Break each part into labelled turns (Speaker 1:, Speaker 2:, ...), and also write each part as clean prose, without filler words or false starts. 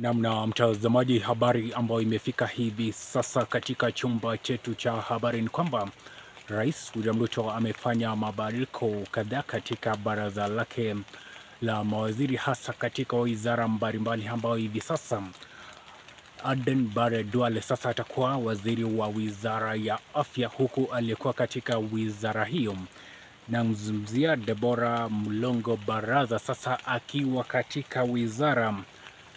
Speaker 1: Namna mtazamaji, habari ambayo imefika hivi sasa katika chumba chetu cha habari ni kwamba Rais William Ruto amefanya mabadiliko kadhaa katika baraza lake la mawaziri, hasa katika wizara mbalimbali, ambayo hivi sasa Aden Bare Duale sasa atakuwa waziri wa wizara ya afya, huku aliyekuwa katika wizara hiyo namzungumzia Deborah Mulongo Baraza sasa akiwa katika wizara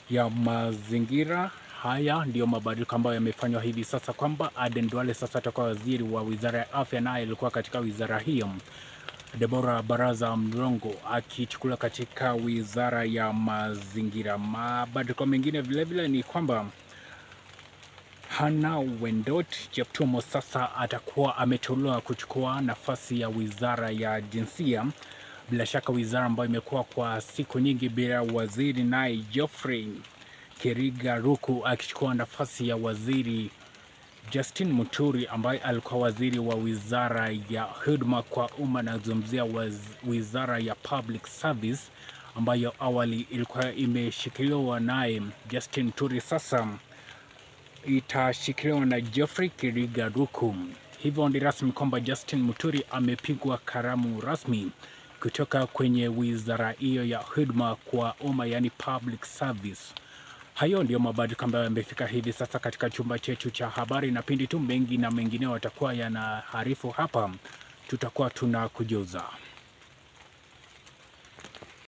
Speaker 1: ya mazingira. Haya ndio mabadiliko ambayo yamefanywa hivi sasa, kwamba Aden Duale sasa atakuwa waziri wa wizara ya afya, naye alikuwa katika wizara hiyo Deborah Baraza Mulongo akichukua katika wizara ya mazingira. Mabadiliko mengine vilevile ni kwamba Hannah Wendot Cheptumo sasa atakuwa ametolewa kuchukua nafasi ya wizara ya jinsia. Bila shaka wizara ambayo imekuwa kwa siku nyingi bila waziri, naye Geoffrey Kiriga Ruku akichukua nafasi ya waziri Justin Muturi ambaye alikuwa waziri wa wizara ya huduma kwa umma, na kuzungumzia wizara ya public service ambayo awali ilikuwa imeshikiliwa naye Justin Muturi, sasa itashikiliwa na Geoffrey Kiriga Ruku. Hivyo ni rasmi kwamba Justin Muturi amepigwa karamu rasmi kutoka kwenye wizara hiyo ya huduma kwa umma, yani public service. Hayo ndio mabadiliko ambayo yamefika hivi sasa katika chumba chetu cha habari, na pindi tu mengi na mengineo watakuwa yanaharifu hapa, tutakuwa tunakujuza.